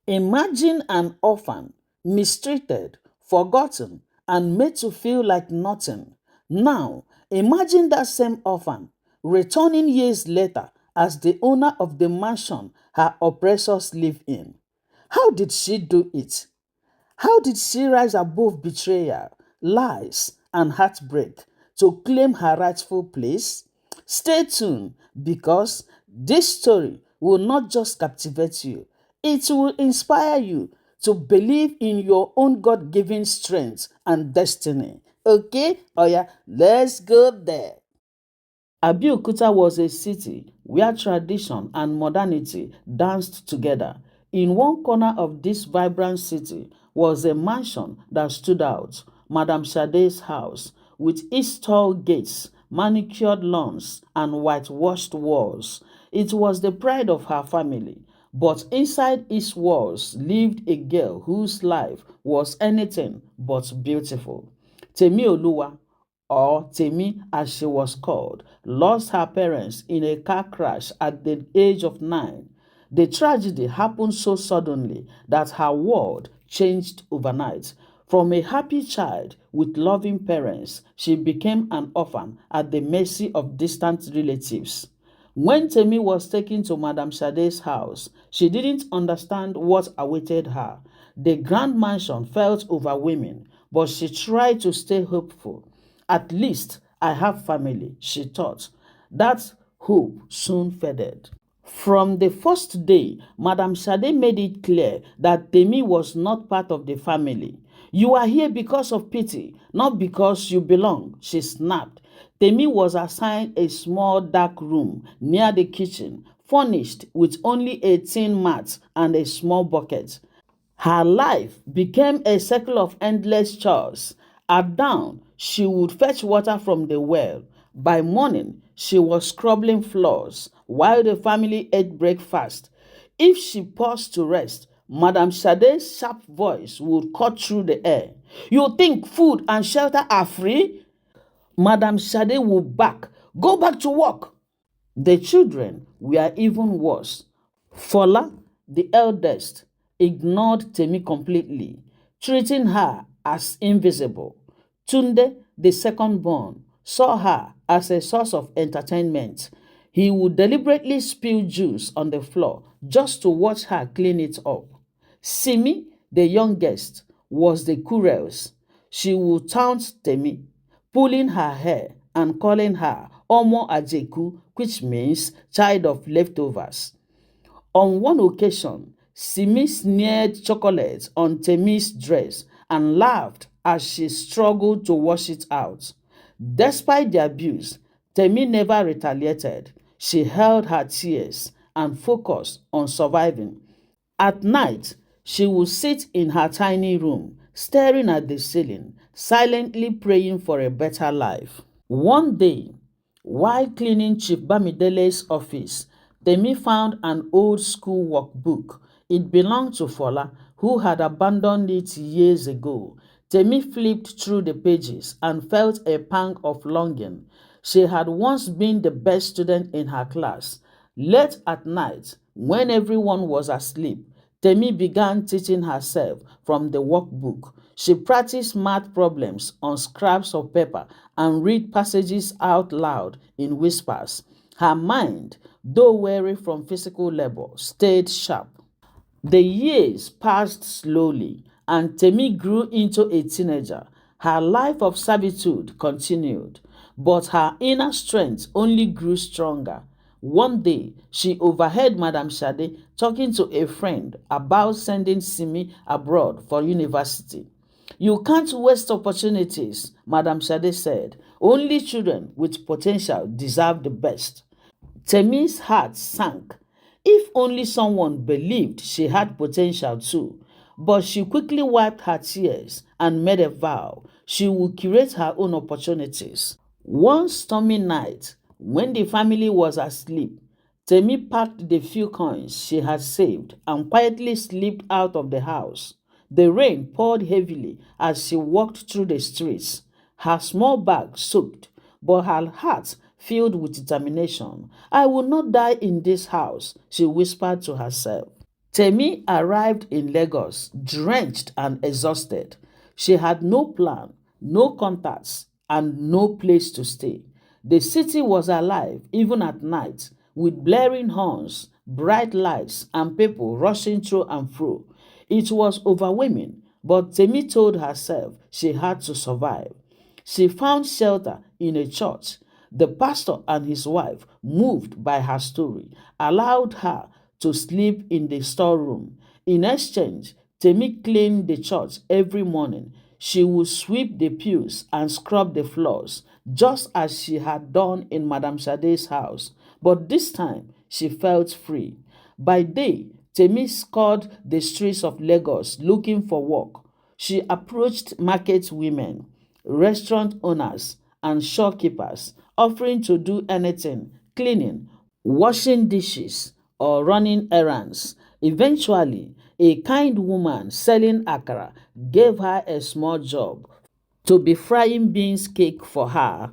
Imagine an orphan, mistreated, forgotten, and made to feel like nothing. Now, imagine that same orphan returning years later as the owner of the mansion her oppressors live in. How did she do it? How did she rise above betrayal, lies, and heartbreak to claim her rightful place? Stay tuned because this story will not just captivate you, it will inspire you to believe in your own God given strength and destiny. Okay? Oh, yeah, let's go there. Abeokuta was a city where tradition and modernity danced together. In one corner of this vibrant city was a mansion that stood out, Madame Sade's house, with its tall gates, manicured lawns, and whitewashed walls. It was the pride of her family. But inside its walls lived a girl whose life was anything but beautiful. Temioluwa, or Temi as she was called, lost her parents in a car crash at the age of 9. The tragedy happened so suddenly that her world changed overnight. From a happy child with loving parents, she became an orphan at the mercy of distant relatives. When Temi was taken to Madame Sade's house, she didn't understand what awaited her. The grand mansion felt overwhelming, but she tried to stay hopeful. At least I have family, she thought. That hope soon faded. From the first day, Madame Sade made it clear that Temi was not part of the family. You are here because of pity, not because you belong, she snapped. Temi was assigned a small dark room near the kitchen, furnished with only a tin mat and a small bucket. Her life became a cycle of endless chores. At dawn, she would fetch water from the well. By morning, she was scrubbing floors while the family ate breakfast. If she paused to rest, Madame Sade's sharp voice would cut through the air. You think food and shelter are free? Madame Sade would bark. Go back to work. The children were even worse. Fola, the eldest, ignored Temi completely, treating her as invisible. Tunde, the second born, saw her as a source of entertainment. He would deliberately spill juice on the floor just to watch her clean it up. Simi, the youngest, was the cruelest. She would taunt Temi, pulling her hair and calling her Omo Ajeku, which means child of leftovers. On one occasion, Simi smeared chocolate on Temi's dress and laughed as she struggled to wash it out. Despite the abuse, Temi never retaliated. She held her tears and focused on surviving. At night, she would sit in her tiny room, staring at the ceiling, silently praying for a better life. One day, while cleaning Chief Bamidele's office, Temi found an old school workbook. It belonged to Fola, who had abandoned it years ago. Temi flipped through the pages and felt a pang of longing. She had once been the best student in her class. Late at night, when everyone was asleep, Temi began teaching herself from the workbook. She practiced math problems on scraps of paper and read passages out loud in whispers. Her mind, though weary from physical labor, stayed sharp. The years passed slowly, and Temi grew into a teenager. Her life of servitude continued, but her inner strength only grew stronger. One day, she overheard Madame Sade talking to a friend about sending Simi abroad for university. You can't waste opportunities, Madame Sade said. Only children with potential deserve the best. Temi's heart sank. If only someone believed she had potential too. But she quickly wiped her tears and made a vow she would curate her own opportunities. One stormy night, when the family was asleep, Temi packed the few coins she had saved and quietly slipped out of the house. The rain poured heavily as she walked through the streets. Her small bag soaked, but her heart filled with determination. I will not die in this house, she whispered to herself. Temi arrived in Lagos drenched and exhausted. She had no plan, no contacts, and no place to stay. The city was alive even at night, with blaring horns, bright lights, and people rushing through and through. It was overwhelming, but Temi told herself she had to survive. She found shelter in a church. The pastor and his wife, moved by her story, allowed her to sleep in the storeroom. In exchange, Temi cleaned the church every morning. She would sweep the pews and scrub the floors, just as she had done in Madame Sade's house. But this time, she felt free. By day, Temi scoured the streets of Lagos looking for work. She approached market women, restaurant owners, and shopkeepers, offering to do anything: cleaning, washing dishes, or running errands. Eventually, a kind woman selling akara gave her a small job to be frying beans cake for her.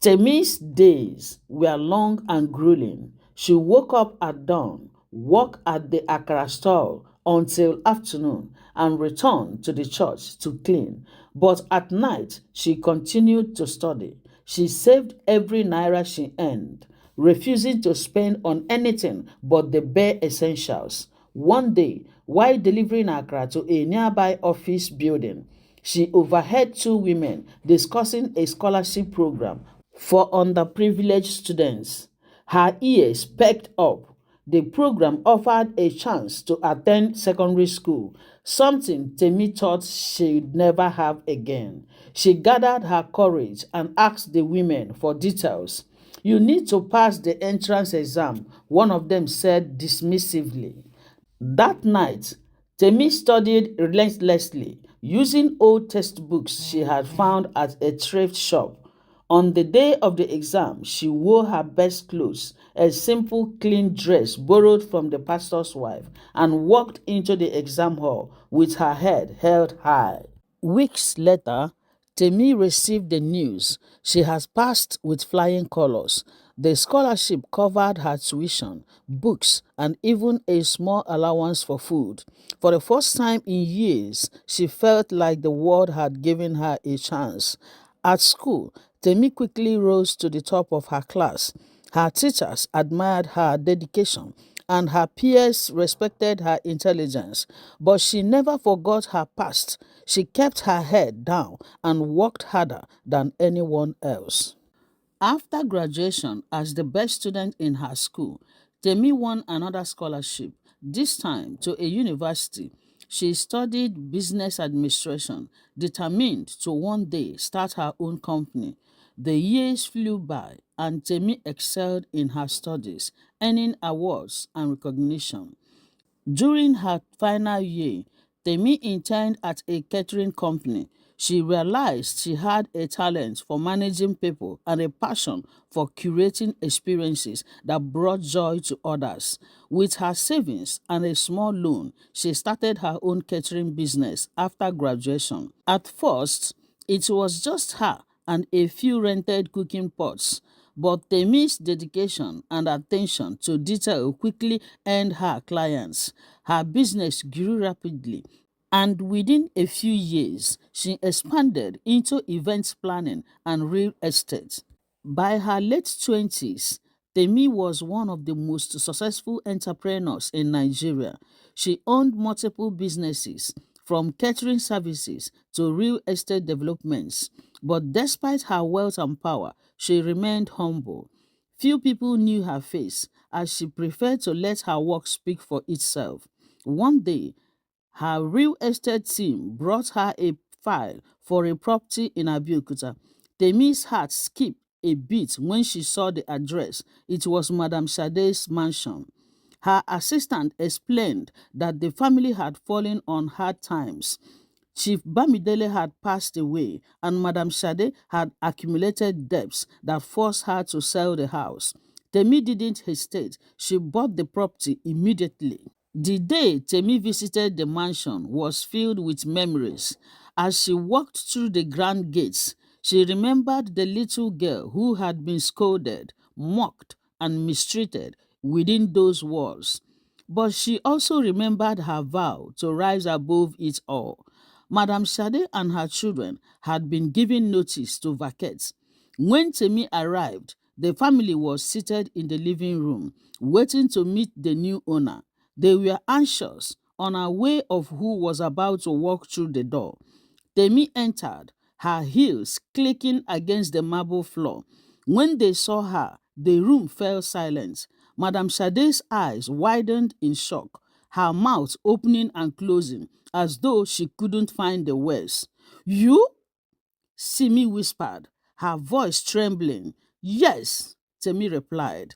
Temi's days were long and grueling. She woke up at dawn, worked at the Akara stall until afternoon, and returned to the church to clean. But at night, she continued to study. She saved every naira she earned, refusing to spend on anything but the bare essentials. One day, while delivering Accra to a nearby office building, she overheard two women discussing a scholarship program for underprivileged students. Her ears perked up. The program offered a chance to attend secondary school, something Temi thought she'd never have again. She gathered her courage and asked the women for details. "You need to pass the entrance exam," one of them said dismissively. That night, Temi studied relentlessly, using old textbooks she had found at a thrift shop. On the day of the exam, she wore her best clothes, a simple, clean dress borrowed from the pastor's wife, and walked into the exam hall with her head held high. Weeks later, Temi received the news she has passed with flying colors. The scholarship covered her tuition, books, and even a small allowance for food. For the first time in years, she felt like the world had given her a chance. At school, Temi quickly rose to the top of her class. Her teachers admired her dedication and her peers respected her intelligence, but she never forgot her past. She kept her head down and worked harder than anyone else. After graduation as the best student in her school, Temi won another scholarship, this time to a university. She studied business administration, determined to one day start her own company. The years flew by and Temi excelled in her studies, earning awards and recognition. During her final year, Temi interned at a catering company. She realized she had a talent for managing people and a passion for curating experiences that brought joy to others. With her savings and a small loan, she started her own catering business after graduation. At first, it was just her and a few rented cooking pots, but Temi's dedication and attention to detail quickly earned her clients. Her business grew rapidly, and within a few years, she expanded into events planning and real estate. By her late 20s, Temi was one of the most successful entrepreneurs in Nigeria. She owned multiple businesses, from catering services to real estate developments. But despite her wealth and power, she remained humble. Few people knew her face, as she preferred to let her work speak for itself. One day, her real estate team brought her a file for a property in Abeokuta. Temi's heart skipped a beat when she saw the address. It was Madame Sade's mansion. Her assistant explained that the family had fallen on hard times. Chief Bamidele had passed away, and Madame Sade had accumulated debts that forced her to sell the house. Temi didn't hesitate. She bought the property immediately. The day Temi visited the mansion was filled with memories. As she walked through the grand gates, she remembered the little girl who had been scolded, mocked, and mistreated within those walls. But she also remembered her vow to rise above it all. Madame Sade and her children had been given notice to vacate. When Temi arrived, the family was seated in the living room, waiting to meet the new owner. They were anxious, unaware of who was about to walk through the door. Temi entered, her heels clicking against the marble floor. When they saw her, the room fell silent. Madame Sade's eyes widened in shock, her mouth opening and closing as though she couldn't find the words. You? Simi whispered, her voice trembling. Yes, Temi replied,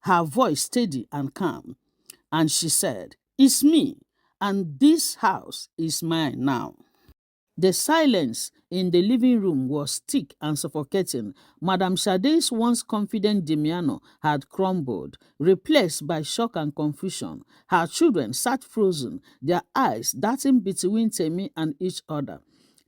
her voice steady and calm. And she said, it's me, and this house is mine now. The silence in the living room was thick and suffocating. Madame Sade's once confident demeanor had crumbled, replaced by shock and confusion. Her children sat frozen, their eyes darting between Temi and each other.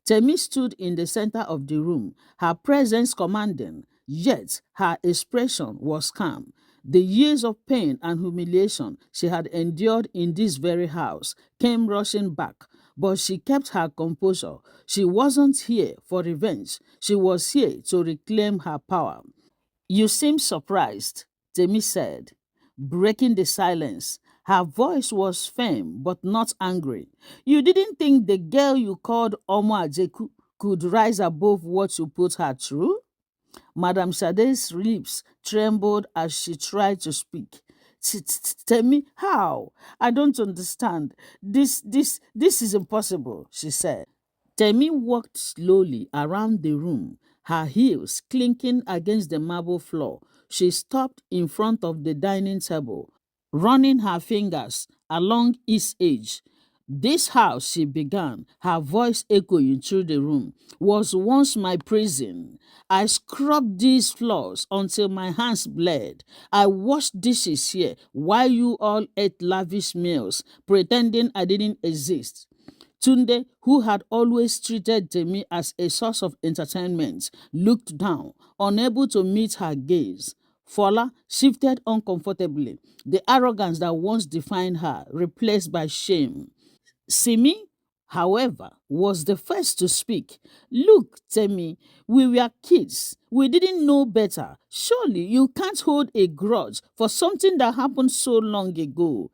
Temi stood in the center of the room, her presence commanding, yet her expression was calm. The years of pain and humiliation she had endured in this very house came rushing back, but she kept her composure. She wasn't here for revenge. She was here to reclaim her power. You seem surprised, Temi said, breaking the silence. Her voice was firm but not angry. You didn't think the girl you called Omo Ajeku could rise above what you put her through? Madame Sade's lips trembled as she tried to speak. Tell me how? I don't understand. This is impossible, she said. Temi walked slowly around the room, her heels clinking against the marble floor. She stopped in front of the dining table, running her fingers along its edge. This house, she began, her voice echoing through the room, was once my prison. I scrubbed these floors until my hands bled. I washed dishes here while you all ate lavish meals, pretending I didn't exist. Tunde, who had always treated Temi as a source of entertainment, looked down, unable to meet her gaze. Fola shifted uncomfortably, the arrogance that once defined her replaced by shame. Simi, however, was the first to speak. Look, Temi, we were kids. We didn't know better. Surely you can't hold a grudge for something that happened so long ago.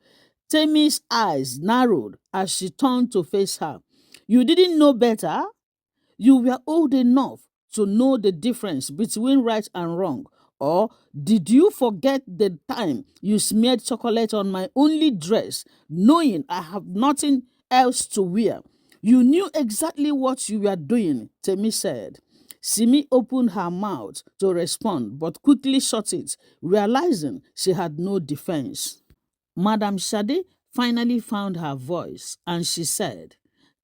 Temi's eyes narrowed as she turned to face her. You didn't know better? You were old enough to know the difference between right and wrong. Or did you forget the time you smeared chocolate on my only dress, knowing I have nothing else to wear? You knew exactly what you were doing, Temi said. Simi opened her mouth to respond, but quickly shut it, realizing she had no defense. Madame Sade finally found her voice and she said,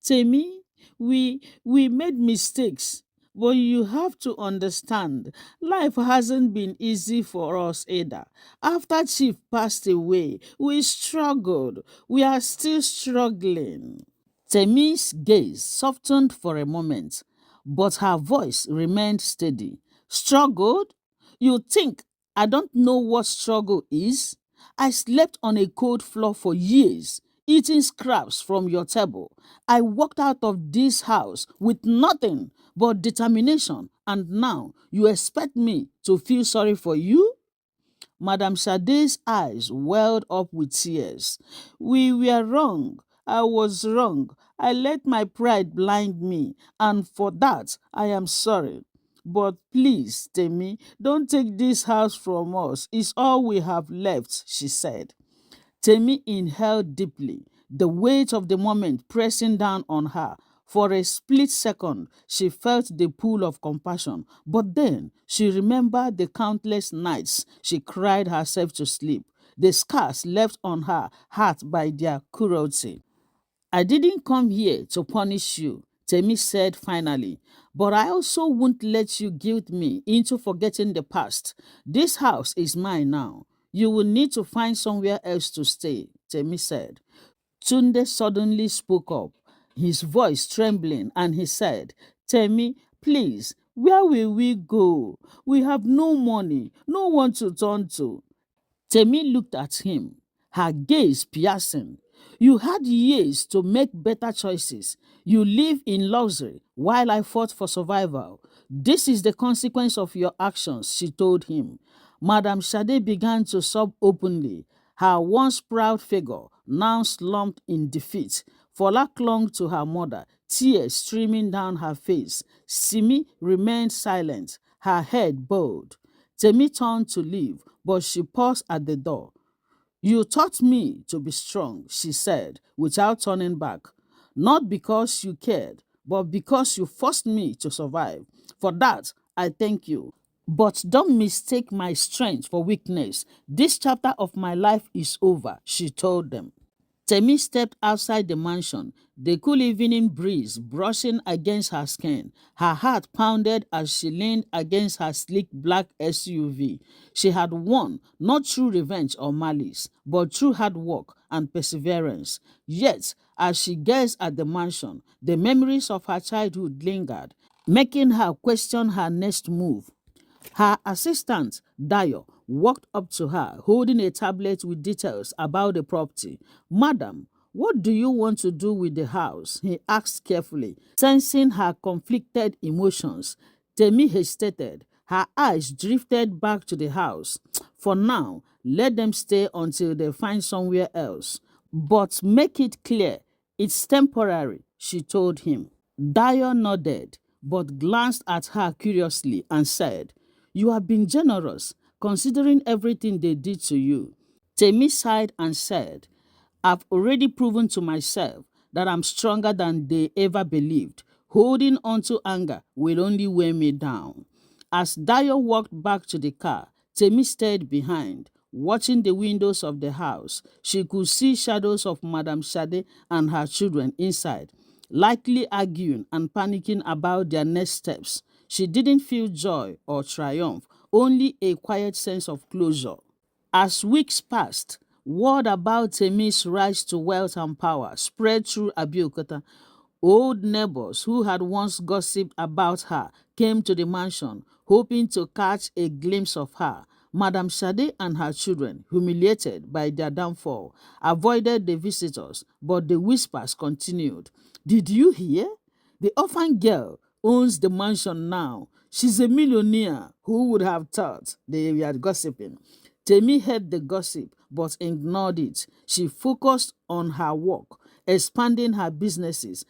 Temi, we made mistakes, but you have to understand, life hasn't been easy for us either. After Chief passed away, we struggled. We are still struggling. Temi's gaze softened for a moment, but her voice remained steady. Struggled? You think I don't know what struggle is? I slept on a cold floor for years, eating scraps from your table. I walked out of this house with nothing but determination, and now you expect me to feel sorry for you? Madame Sade's eyes welled up with tears. We were wrong. I was wrong. I let my pride blind me, and for that I am sorry. But please, Temi, don't take this house from us. It's all we have left, she said. Temi inhaled deeply, the weight of the moment pressing down on her. For a split second, she felt the pull of compassion, but then she remembered the countless nights she cried herself to sleep, the scars left on her heart by their cruelty. I didn't come here to punish you, Temi said finally, but I also won't let you guilt me into forgetting the past. This house is mine now. You will need to find somewhere else to stay, Temi said. Tunde suddenly spoke up, his voice trembling, and he said, Temi, please, where will we go? We have no money, no one to turn to. Temi looked at him, her gaze piercing. You had years to make better choices. You live in luxury while I fought for survival. This is the consequence of your actions, she told him. Madame Sade began to sob openly, her once proud figure now slumped in defeat. Fola clung to her mother, tears streaming down her face. Simi remained silent, her head bowed. Temi turned to leave, but she paused at the door. You taught me to be strong, she said, without turning back. Not because you cared, but because you forced me to survive. For that, I thank you. But don't mistake my strength for weakness. This chapter of my life is over, she told them. Temi stepped outside the mansion, the cool evening breeze brushing against her skin. Her heart pounded as she leaned against her sleek black SUV. She had won, not through revenge or malice, but through hard work and perseverance. Yet, as she gazed at the mansion, the memories of her childhood lingered, making her question her next move. Her assistant, Dayo, walked up to her, holding a tablet with details about the property. Madam, what do you want to do with the house? He asked carefully, sensing her conflicted emotions. Temi hesitated. Her eyes drifted back to the house. For now, let them stay until they find somewhere else. But make it clear, it's temporary, she told him. Dio nodded, but glanced at her curiously and said, You have been generous, considering everything they did to you. Temi sighed and said, I've already proven to myself that I'm stronger than they ever believed. Holding on to anger will only weigh me down. As Dio walked back to the car, Temi stayed behind, watching the windows of the house. She could see shadows of Madame Sade and her children inside, likely arguing and panicking about their next steps. She didn't feel joy or triumph, only a quiet sense of closure. As weeks passed, word about Temi's rise to wealth and power spread through Abeokuta. Old neighbors who had once gossiped about her came to the mansion, hoping to catch a glimpse of her. Madame Sade and her children, humiliated by their downfall, avoided the visitors, but the whispers continued. Did you hear? The orphan girl owns the mansion now. She's a millionaire. Who would have thought? They were gossiping. Temi heard the gossip but ignored it. She focused on her work, expanding her businesses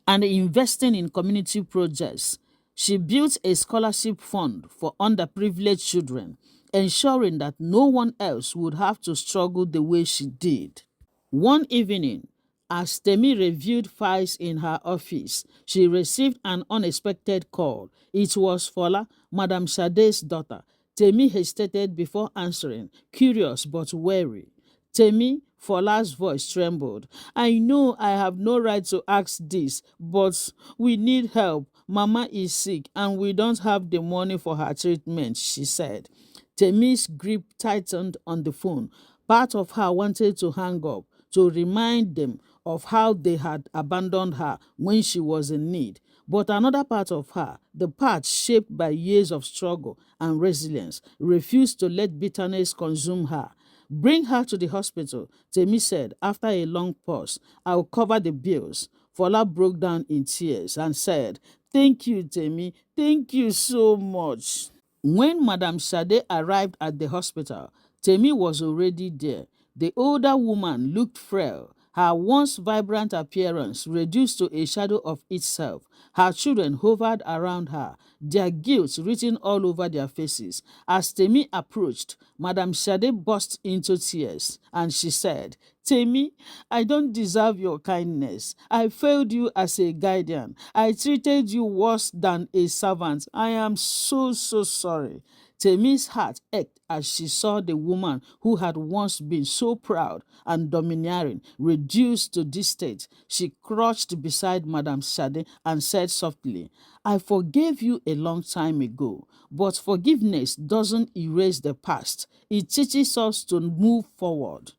and investing in community projects. She built a scholarship fund for underprivileged children, ensuring that no one else would have to struggle the way she did. One evening, as Temi reviewed files in her office, she received an unexpected call. It was Fola, Madame Sade's daughter. Temi hesitated before answering, curious but wary. Temi, Fola's voice trembled. I know I have no right to ask this, but we need help. Mama is sick and we don't have the money for her treatment, she said. Temi's grip tightened on the phone. Part of her wanted to hang up, to remind them of how they had abandoned her when she was in need. But another part of her, the part shaped by years of struggle and resilience, refused to let bitterness consume her. Bring her to the hospital, Temi said after a long pause. I'll cover the bills. Fola broke down in tears and said, Thank you, Temi. Thank you so much. When Madame Sade arrived at the hospital, Temi was already there. The older woman looked frail, her once vibrant appearance reduced to a shadow of itself. Her children hovered around her, their guilt written all over their faces. As Temi approached, Madame Sade burst into tears, and she said, Temi, I don't deserve your kindness. I failed you as a guardian. I treated you worse than a servant. I am so sorry. Temi's heart ached as she saw the woman who had once been so proud and domineering reduced to this state. She crouched beside Madame Sade and said softly, I forgave you a long time ago, but forgiveness doesn't erase the past. It teaches us to move forward.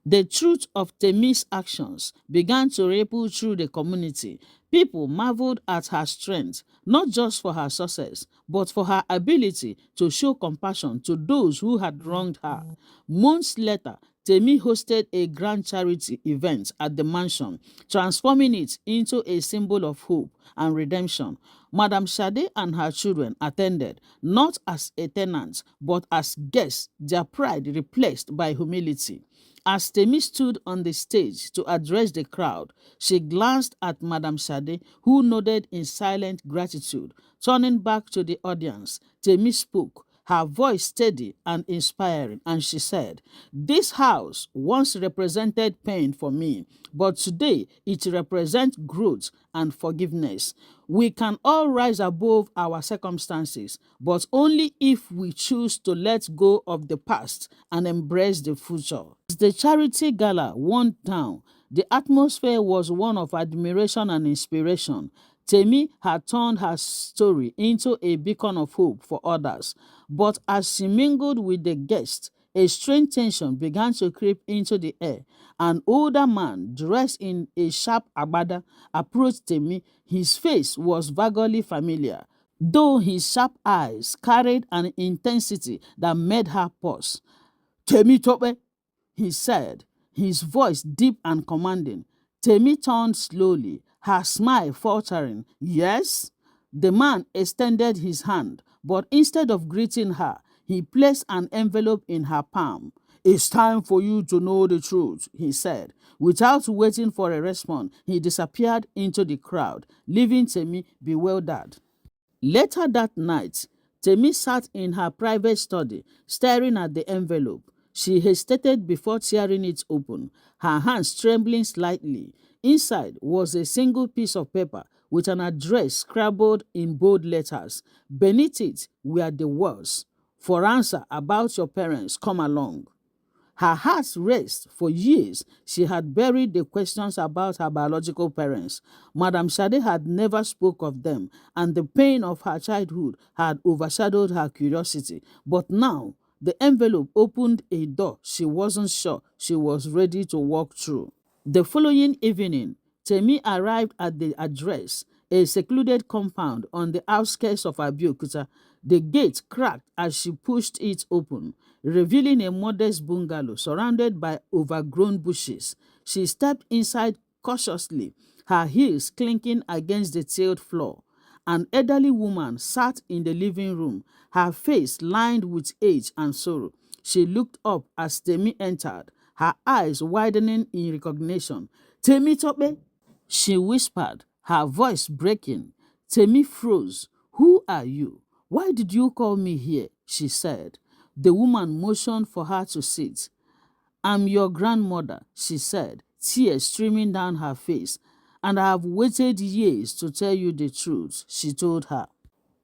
The truth of Temi's actions began to ripple through the community. People marveled at her strength, not just for her success, but for her ability to show compassion to those who had wronged her. Months later, Temi hosted a grand charity event at the mansion, transforming it into a symbol of hope and redemption. Madam Sade and her children attended, not as a tenant, but as guests, their pride replaced by humility. As Temi stood on the stage to address the crowd, she glanced at Madam Sade, who nodded in silent gratitude. Turning back to the audience, Temi spoke, her voice steady and inspiring, and she said, "This house once represented pain for me, but today it represents growth and forgiveness. We can all rise above our circumstances, but only if we choose to let go of the past and embrace the future." As the charity gala wound down, the atmosphere was one of admiration and inspiration. Temi had turned her story into a beacon of hope for others, but as she mingled with the guests, a strange tension began to creep into the air. An older man, dressed in a sharp agbada, approached Temi. His face was vaguely familiar, though his sharp eyes carried an intensity that made her pause. "Temi Tope," he said, his voice deep and commanding. Temi turned slowly, her smile faltering. "Yes?" The man extended his hand, but instead of greeting her, he placed an envelope in her palm. "It's time for you to know the truth," he said. Without waiting for a response, he disappeared into the crowd, leaving Temi bewildered. Later that night, Temi sat in her private study, staring at the envelope. She hesitated before tearing it open, her hands trembling slightly. Inside was a single piece of paper with an address scribbled in bold letters. Beneath it were the words, "For answer about your parents, come along." Her heart raced. For years, she had buried the questions about her biological parents. Madame Sade had never spoke of them, and the pain of her childhood had overshadowed her curiosity. But now, the envelope opened a door she wasn't sure she was ready to walk through. The following evening, Temi arrived at the address, a secluded compound on the outskirts of Abeokuta. The gate cracked as she pushed it open, revealing a modest bungalow surrounded by overgrown bushes. She stepped inside cautiously, her heels clinking against the tiled floor. An elderly woman sat in the living room, her face lined with age and sorrow. She looked up as Temi entered, her eyes widening in recognition. "Temi Tope," she whispered, her voice breaking. Temi froze. "Who are you? Why did you call me here?" she said. The woman motioned for her to sit. "I'm your grandmother," she said, tears streaming down her face. "And I have waited years to tell you the truth," she told her.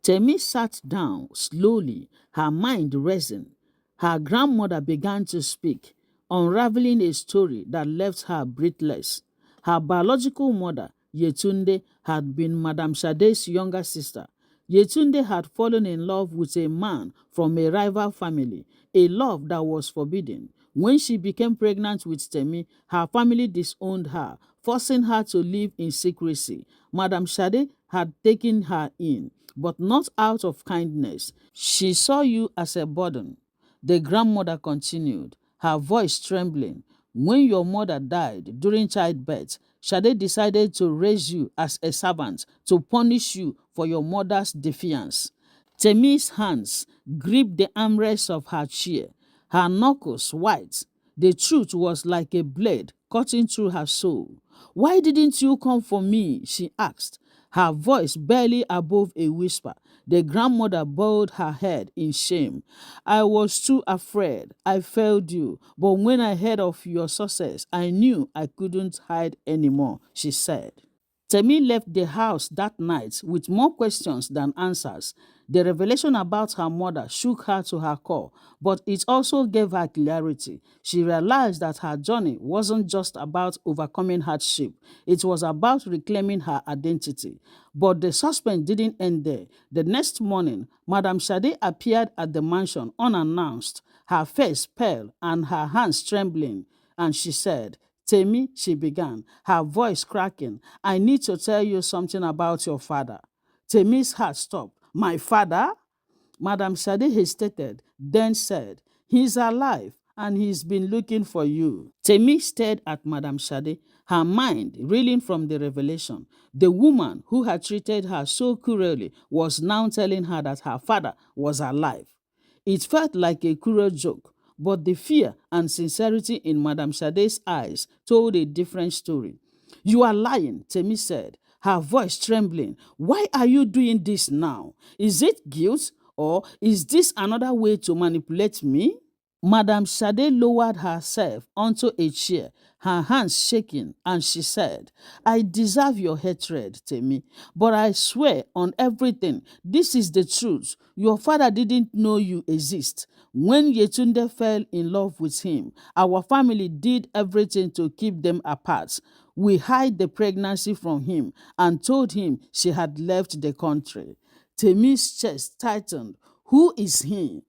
Temi sat down slowly, her mind racing. Her grandmother began to speak, unraveling a story that left her breathless. Her biological mother, Yetunde, had been Madame Sade's younger sister. Yetunde had fallen in love with a man from a rival family, a love that was forbidden. When she became pregnant with Temi, her family disowned her, forcing her to live in secrecy. Madame Sade had taken her in, but not out of kindness. "She saw you as a burden," the grandmother continued, her voice trembling. "When your mother died during childbirth, Sade decided to raise you as a servant to punish you for your mother's defiance." Temi's hands gripped the armrest of her chair, her knuckles white. The truth was like a blade cutting through her soul. "Why didn't you come for me?" she asked, her voice barely above a whisper. The grandmother bowed her head in shame. "I was too afraid. I failed you. But when I heard of your success, I knew I couldn't hide anymore," she said. Temi left the house that night with more questions than answers. The revelation about her mother shook her to her core, but it also gave her clarity. She realized that her journey wasn't just about overcoming hardship, it was about reclaiming her identity. But the suspense didn't end there. The next morning, Madame Sade appeared at the mansion unannounced, her face pale and her hands trembling, and she said, "Temi," she began, her voice cracking, "I need to tell you something about your father." Temi's heart stopped. "My father?" Madame Sade hesitated, then said, "He's alive, and he's been looking for you. Temi stared at Madame Sade, her mind reeling from the revelation. The woman who had treated her so cruelly was now telling her that her father was alive. It felt like a cruel joke, but the fear and sincerity in Madame Sade's eyes told a different story. You are lying, Temi said, her voice trembling. Why are you doing this now? Is it guilt, or is this another way to manipulate me? Madame Sade lowered herself onto a chair, her hands shaking, and she said, I deserve your hatred, Temi, but I swear on everything, this is the truth. Your father didn't know you exist. When Yetunde fell in love with him, our family did everything to keep them apart. We hid the pregnancy from him and told him she had left the country. Temi's chest tightened. Who is he?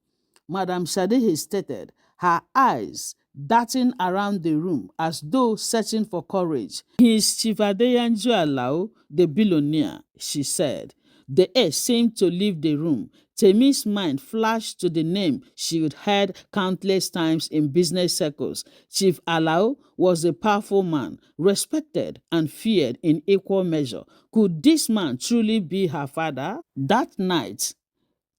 Madame Sade hesitated, her eyes darting around the room as though searching for courage. He is Chief Adeyanju Alao, the billionaire, she said. The air seemed to leave the room. Temi's mind flashed to the name she had heard countless times in business circles. Chief Alao was a powerful man, respected and feared in equal measure. Could this man truly be her father? That night,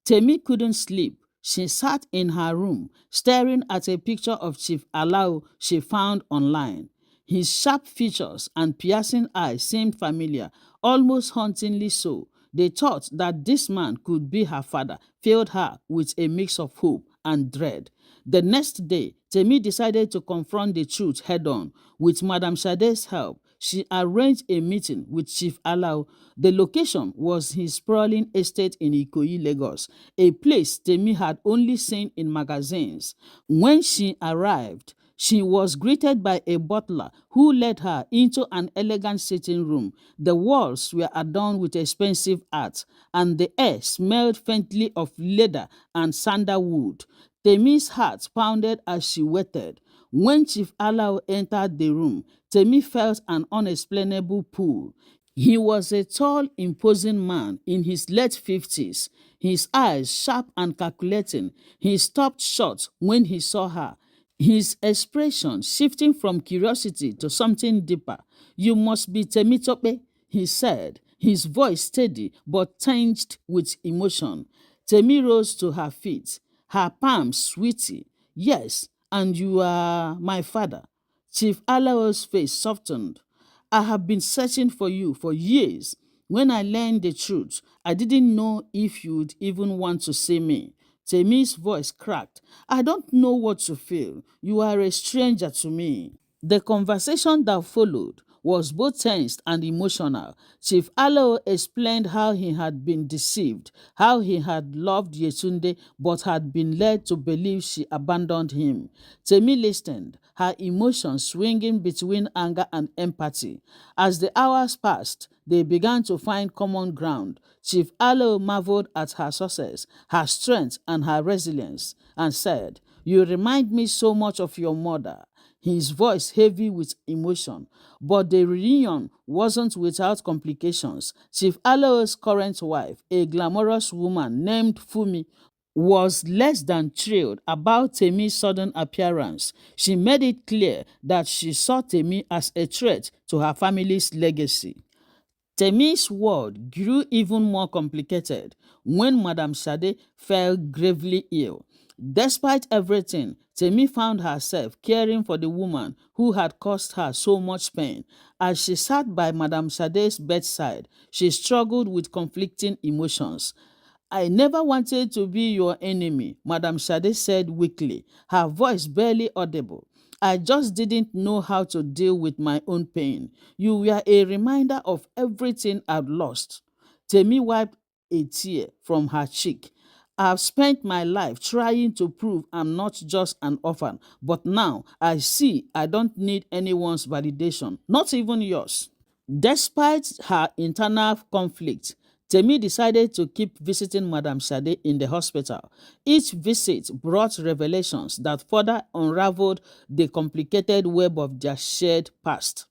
Temi couldn't sleep. She sat in her room, staring at a picture of Chief Alao she found online. His sharp features and piercing eyes seemed familiar, almost hauntingly so. The thought that this man could be her father filled her with a mix of hope and dread. The next day, Temi decided to confront the truth head-on. With Madame Sade's help, she arranged a meeting with Chief Alao. The location was his sprawling estate in Ikoyi, Lagos, a place Temi had only seen in magazines. When she arrived, she was greeted by a butler who led her into an elegant sitting room. The walls were adorned with expensive art, and the air smelled faintly of leather and sandalwood. Temi's heart pounded as she waited. When Chief Alao entered the room, Temi felt an unexplainable pull. He was a tall, imposing man in his late 50s, his eyes sharp and calculating. He stopped short when he saw her, his expression shifting from curiosity to something deeper. You must be Temitope, he said, his voice steady but tinged with emotion. Temi rose to her feet, her palms sweaty. Yes, and you are my father. Chief Alao's face softened. I have been searching for you for years. When I learned the truth, I didn't know if you'd even want to see me. Temi's voice cracked. I don't know what to feel. You are a stranger to me. The conversation that followed was both tense and emotional. Chief Alao explained how he had been deceived, how he had loved Yetunde but had been led to believe she abandoned him. Temi listened, her emotions swinging between anger and empathy. As the hours passed, they began to find common ground. Chief Alao marveled at her success, her strength, and her resilience, and said, You remind me so much of your mother. His voice heavy with emotion. But the reunion wasn't without complications. Chief Alao's current wife, a glamorous woman named Fumi, was less than thrilled about Temi's sudden appearance. She made it clear that she saw Temi as a threat to her family's legacy. Temi's world grew even more complicated when Madame Sade fell gravely ill. Despite everything, Temi found herself caring for the woman who had caused her so much pain. As she sat by Madame Sade's bedside, she struggled with conflicting emotions. I never wanted to be your enemy, Madame Sade said weakly, her voice barely audible. I just didn't know how to deal with my own pain. You were a reminder of everything I'd lost. Temi wiped a tear from her cheek. I've spent my life trying to prove I'm not just an orphan, but now I see I don't need anyone's validation, not even yours. Despite her internal conflict, Temi decided to keep visiting Madame Sade in the hospital. Each visit brought revelations that further unraveled the complicated web of their shared past.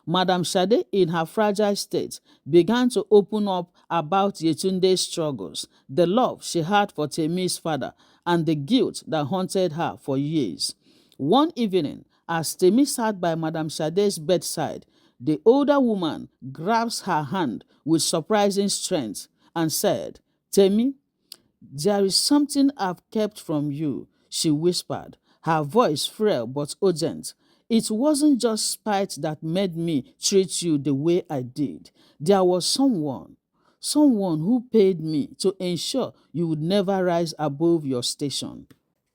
Madame Sade, in her fragile state, began to open up about Yetunde's struggles, the love she had for Temi's father, and the guilt that haunted her for years. One evening, as Temi sat by Madame Sade's bedside, the older woman grabs her hand with surprising strength and said, Temi, there is something I've kept from you, she whispered, her voice frail but urgent. It wasn't just spite that made me treat you the way I did. There was someone who paid me to ensure you would never rise above your station.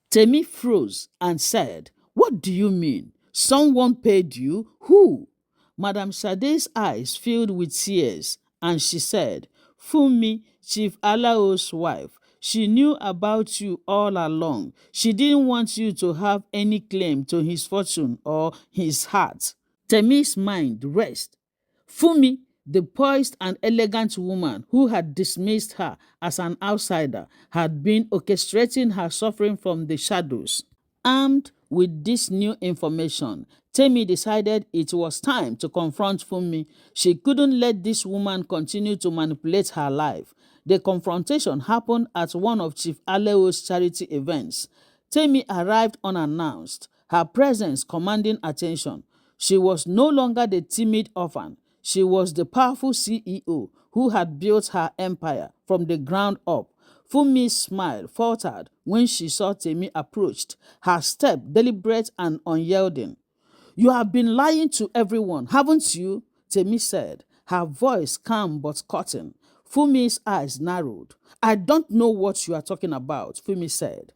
Temi froze and said, What do you mean? Someone paid you? Who? Madame Sade's eyes filled with tears, and she said, Fumi, Chief Alao's wife. She knew about you all along. She didn't want you to have any claim to his fortune or his heart. Temi's mind raced. Fumi, the poised and elegant woman who had dismissed her as an outsider, had been orchestrating her suffering from the shadows. Armed with this new information, Temi decided it was time to confront Fumi. She couldn't let this woman continue to manipulate her life. The confrontation happened at one of Chief Aleo's charity events. Temi arrived unannounced, her presence commanding attention. She was no longer the timid orphan. She was the powerful CEO who had built her empire from the ground up. Fumi's smile faltered when she saw Temi approached, her step deliberate and unyielding. You have been lying to everyone, haven't you? Temi said, her voice calm but cutting. Fumi's eyes narrowed. I don't know what you are talking about, Fumi said.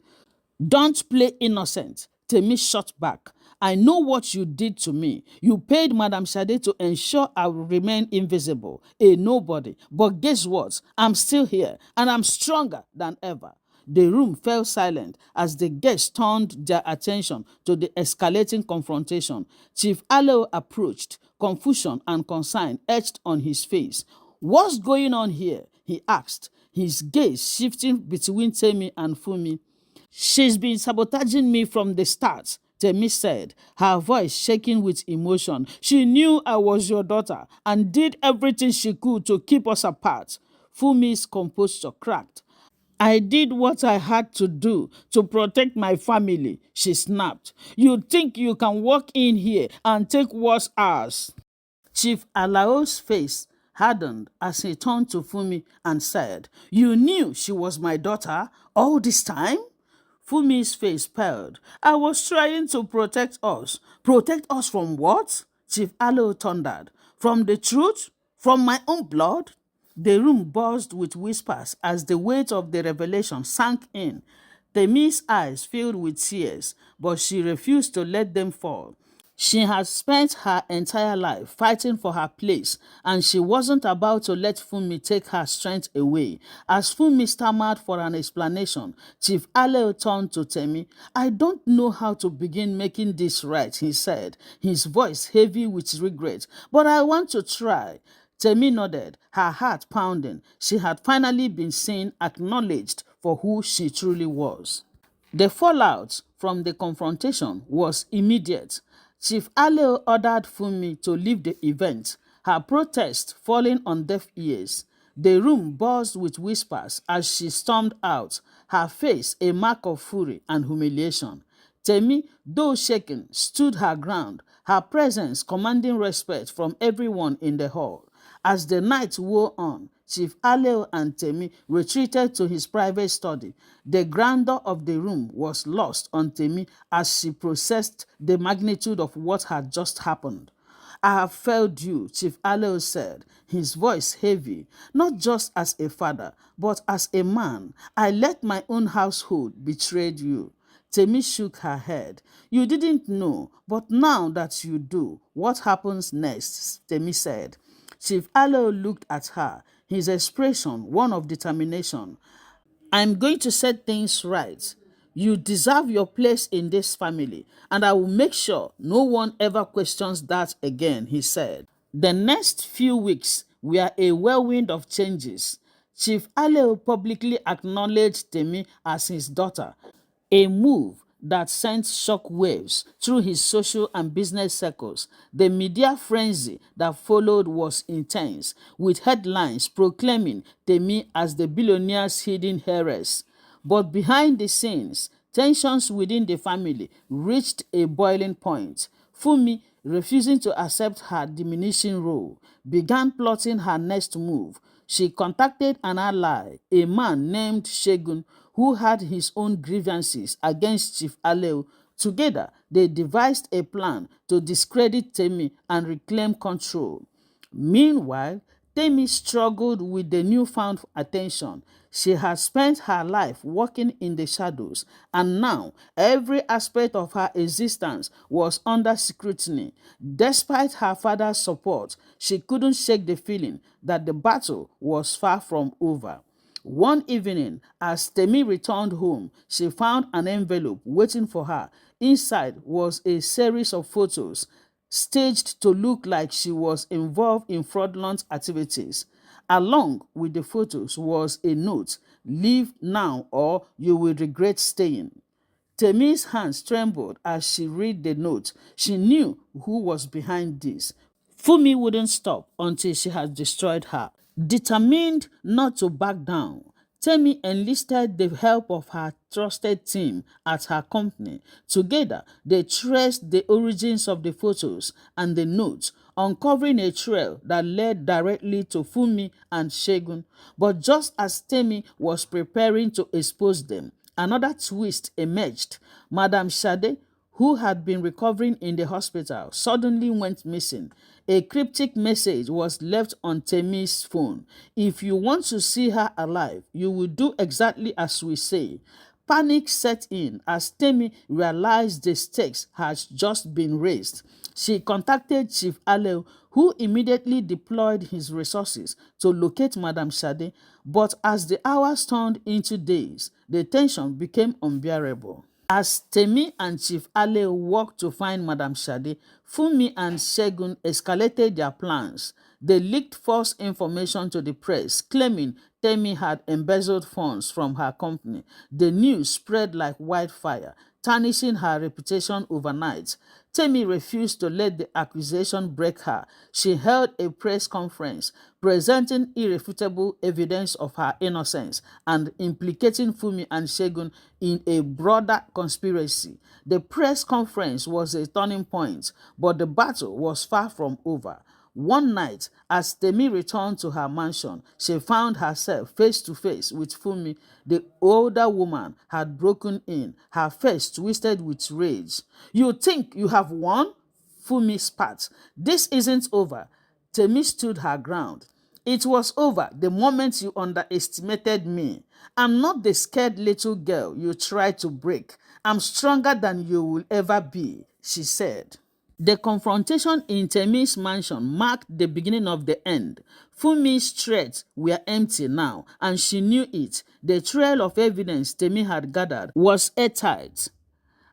Don't play innocent, Temi shot back. I know what you did to me. You paid Madame Sade to ensure I will remain invisible, a nobody. But guess what? I'm still here, and I'm stronger than ever. The room fell silent as the guests turned their attention to the escalating confrontation. Chief Aleo approached, confusion and concern etched on his face. What's going on here? He asked, his gaze shifting between Temi and Fumi. She's been sabotaging me from the start, Temi said, her voice shaking with emotion. She knew I was your daughter and did everything she could to keep us apart. Fumi's composure cracked. I did what I had to do to protect my family, she snapped. You think you can walk in here and take what's ours? Chief Alao's face hardened as he turned to Fumi and said, You knew she was my daughter all this time? Fumi's face paled. I was trying to protect us. Protect us from what? Chief Aleo thundered. From the truth? From my own blood? The room buzzed with whispers as the weight of the revelation sank in. Temi's eyes filled with tears, but she refused to let them fall. She had spent her entire life fighting for her place, and she wasn't about to let Fumi take her strength away. As Fumi stammered for an explanation, Chief Aleo turned to Temi. I don't know how to begin making this right, he said, his voice heavy with regret, but I want to try. Temi nodded, her heart pounding. She had finally been seen, acknowledged for who she truly was. The fallout from the confrontation was immediate. Chief Aleo ordered Fumi to leave the event, her protest falling on deaf ears. The room buzzed with whispers as she stormed out, her face a mark of fury and humiliation. Temi, though shaken, stood her ground, her presence commanding respect from everyone in the hall. As the night wore on, Chief Aleo and Temi retreated to his private study. The grandeur of the room was lost on Temi as she processed the magnitude of what had just happened. I have failed you, Chief Aleo said, his voice heavy, not just as a father, but as a man. I let my own household betray you. Temi shook her head. You didn't know, but now that you do, what happens next? Temi said. Chief Aleo looked at her, his expression one of determination. I'm going to set things right. You deserve your place in this family, and I will make sure no one ever questions that again, he said. The next few weeks were a whirlwind of changes. Chief Aleo publicly acknowledged Temi as his daughter, a move that sent shock waves through his social and business circles. The media frenzy that followed was intense, with headlines proclaiming Temi as the billionaire's hidden heiress. But behind the scenes, Tensions within the family reached a boiling point. Fumi, refusing to accept her diminishing role, began plotting her next move. She contacted an ally, a man named Shegun, who had his own grievances against Chief Aleo. Together, they devised a plan to discredit Temi and reclaim control. Meanwhile, Temi struggled with the newfound attention. She had spent her life working in the shadows, and now every aspect of her existence was under scrutiny. Despite her father's support, she couldn't shake the feeling that the battle was far from over. One evening, as Temi returned home, she found an envelope waiting for her. Inside was a series of photos staged to look like she was involved in fraudulent activities. Along with the photos was a note: "Leave now or you will regret staying." Temi's hands trembled as she read the note. She knew who was behind this. Fumi wouldn't stop until she had destroyed her. Determined not to back down, Temi enlisted the help of her trusted team at her company. Together, they traced the origins of the photos and the notes, uncovering a trail that led directly to Fumi and Shegun. But just as Temi was preparing to expose them, another twist emerged. Madame Sade, who had been recovering in the hospital, suddenly went missing. A cryptic message was left on Temi's phone: "If you want to see her alive, you will do exactly as we say." Panic set in as Temi realized the stakes had just been raised. She contacted Chief Aleo, who immediately deployed his resources to locate Madame Sade. But as the hours turned into days, the tension became unbearable. As Temi and Chief Ale worked to find Madame Sade, Fumi and Shegun escalated their plans. They leaked false information to the press, claiming Temi had embezzled funds from her company. The news spread like wildfire, tarnishing her reputation overnight. Temi refused to let the accusation break her. She held a press conference, presenting irrefutable evidence of her innocence and implicating Fumi and Shegun in a broader conspiracy. The press conference was a turning point, but the battle was far from over. One night, as Temi returned to her mansion, she found herself face to face with Fumi. The older woman had broken in, her face twisted with rage. "You think you have won?" Fumi spat. "This isn't over." Temi stood her ground. "It was over the moment you underestimated me. I'm not the scared little girl you tried to break. I'm stronger than you will ever be," she said. The confrontation in Temi's mansion marked the beginning of the end. Fumi's threats were empty now, and she knew it. The trail of evidence Temi had gathered was airtight,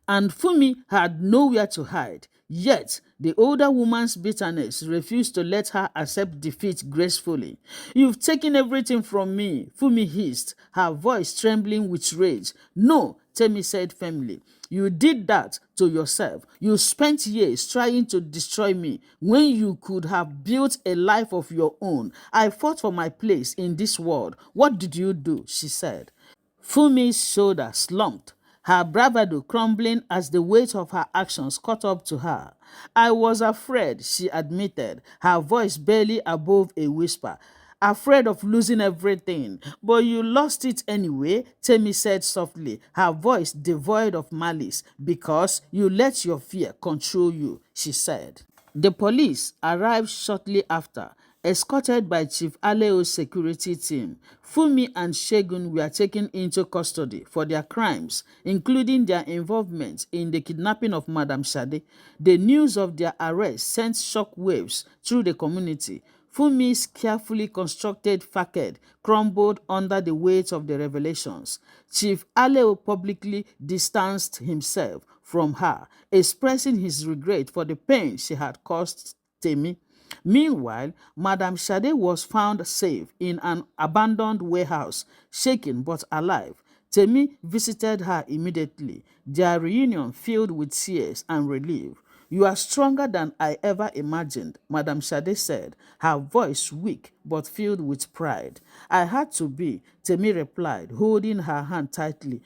and Fumi had nowhere to hide. Yet, the older woman's bitterness refused to let her accept defeat gracefully. "You've taken everything from me," Fumi hissed, her voice trembling with rage. "No," Temi said firmly. "You did that to yourself. You spent years trying to destroy me when you could have built a life of your own. I fought for my place in this world. What did you do?" she said. Fumi's shoulder slumped, her bravado crumbling as the weight of her actions caught up to her. "I was afraid," she admitted, her voice barely above a whisper. "Afraid of losing everything. But you lost it anyway," Temi said softly, her voice devoid of malice. "Because you let your fear control you," she said. The police arrived shortly after, escorted by Chief Aleo's security team. Fumi and Shegun were taken into custody for their crimes, including their involvement in the kidnapping of Madame Sade. The news of their arrest sent shock waves through the community. Fumi's carefully constructed facade crumbled under the weight of the revelations. Chief Aleo publicly distanced himself from her, expressing his regret for the pain she had caused Temi. Meanwhile, Madame Sade was found safe in an abandoned warehouse, shaken but alive. Temi visited her immediately, their reunion filled with tears and relief. "You are stronger than I ever imagined," Madame Sade said, her voice weak but filled with pride. "I had to be," Temi replied, holding her hand tightly.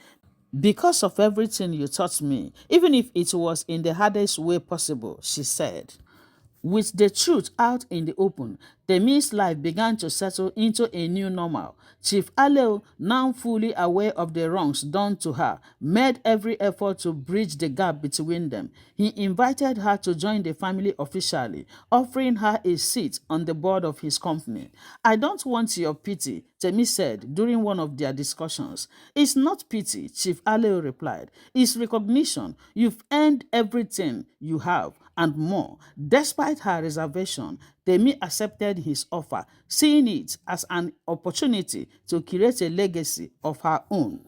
Because of everything you taught me, even if it was in the hardest way possible, she said. With the truth out in the open, Temi's life began to settle into a new normal. Chief Aleo, now fully aware of the wrongs done to her, made every effort to bridge the gap between them. He invited her to join the family officially, offering her a seat on the board of his company. "I don't want your pity," Temi said during one of their discussions. "It's not pity," Chief Aleo replied. "It's recognition. You've earned everything you have and more." Despite her reservation, Temi accepted his offer, seeing it as an opportunity to create a legacy of her own.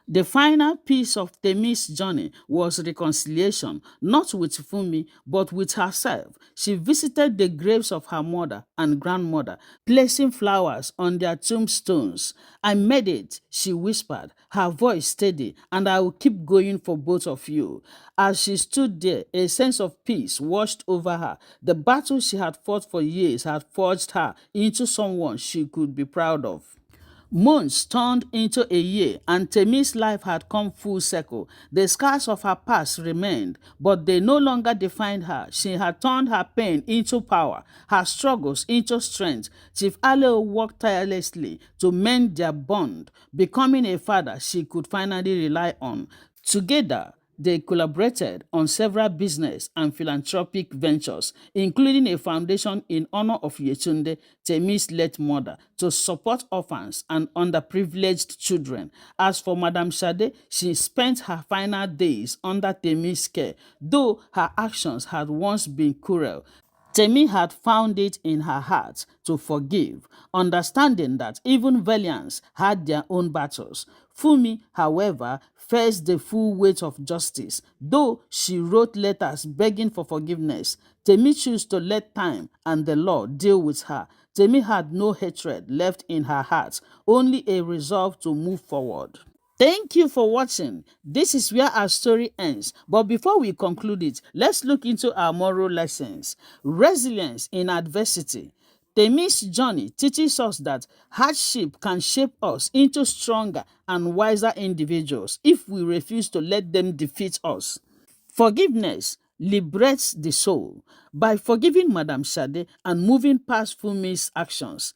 The final piece of Temi's journey was reconciliation, not with Fumi, but with herself. She visited the graves of her mother and grandmother, placing flowers on their tombstones. "I made it," she whispered, her voice steady, "and I will keep going for both of you." As she stood there, a sense of peace washed over her. The battle she had fought for years had forged her into someone she could be proud of. Months turned into a year, and Temi's life had come full circle. The scars of her past remained, but they no longer defined her. She had turned her pain into power, her struggles into strength. Chief Aleo worked tirelessly to mend their bond, becoming a father she could finally rely on. Together, they collaborated on several business and philanthropic ventures, including a foundation in honor of Yetunde, Temi's late mother, to support orphans and underprivileged children. As for Madame Sade, she spent her final days under Temi's care, though her actions had once been cruel. Temi had found it in her heart to forgive, understanding that even valiants had their own battles. Fumi, however, faced the full weight of justice. Though she wrote letters begging for forgiveness, Temi chose to let time and the law deal with her. Temi had no hatred left in her heart, only a resolve to move forward. Thank you for watching. This is where our story ends. But before we conclude it, let's look into our moral lessons. Resilience in adversity. Temi's journey teaches us that hardship can shape us into stronger and wiser individuals if we refuse to let them defeat us. Forgiveness liberates the soul. By forgiving Madame Sade and moving past Fumi's actions,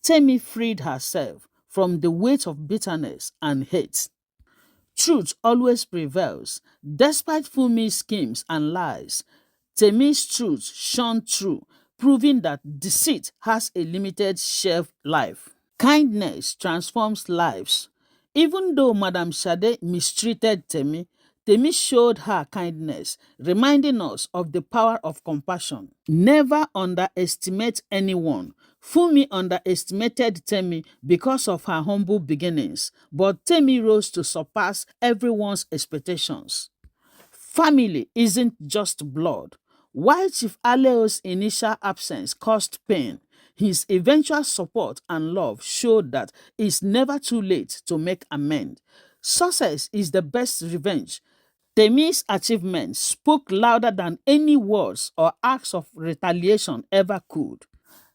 Temi freed herself from the weight of bitterness and hate. Truth always prevails. Despite Fumi's schemes and lies, Temi's truth shone through, proving that deceit has a limited shelf life. Kindness transforms lives. Even though Madame Sade mistreated Temi, Temi showed her kindness, reminding us of the power of compassion. Never underestimate anyone. Fumi underestimated Temi because of her humble beginnings, but Temi rose to surpass everyone's expectations. Family isn't just blood. While Chief Aleo's initial absence caused pain, his eventual support and love showed that it's never too late to make amends. Success is the best revenge. Temi's achievements spoke louder than any words or acts of retaliation ever could.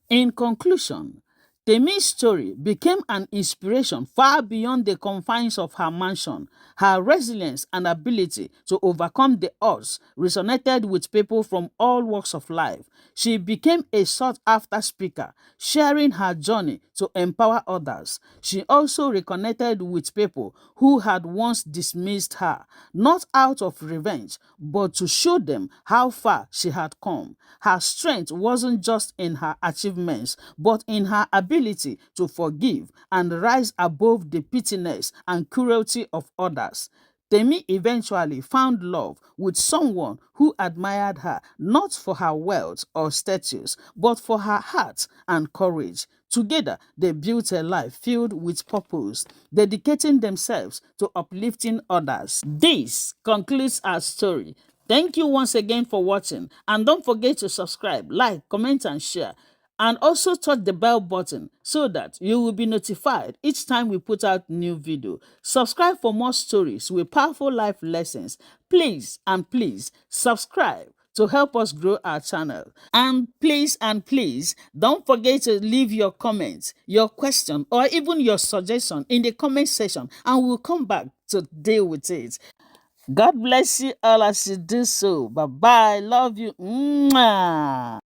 In conclusion, Temi's story became an inspiration far beyond the confines of her mansion. Her resilience and ability to overcome the odds resonated with people from all walks of life. She became a sought-after speaker, sharing her journey to empower others. She also reconnected with people who had once dismissed her, not out of revenge, but to show them how far she had come. Her strength wasn't just in her achievements, but in her ability to forgive and rise above the pettiness and cruelty of others. Temi eventually found love with someone who admired her not for her wealth or status, but for her heart and courage. Together, they built a life filled with purpose, dedicating themselves to uplifting others. This concludes our story. Thank you once again for watching, and don't forget to subscribe, like, comment and share. And also touch the bell button so that you will be notified each time we put out new video. Subscribe for more stories with powerful life lessons. Please and please subscribe to help us grow our channel. And please don't forget to leave your comments, your question, or even your suggestion in the comment section, and we'll come back to deal with it. God bless you all as you do so. Bye bye. Love you. Mwah.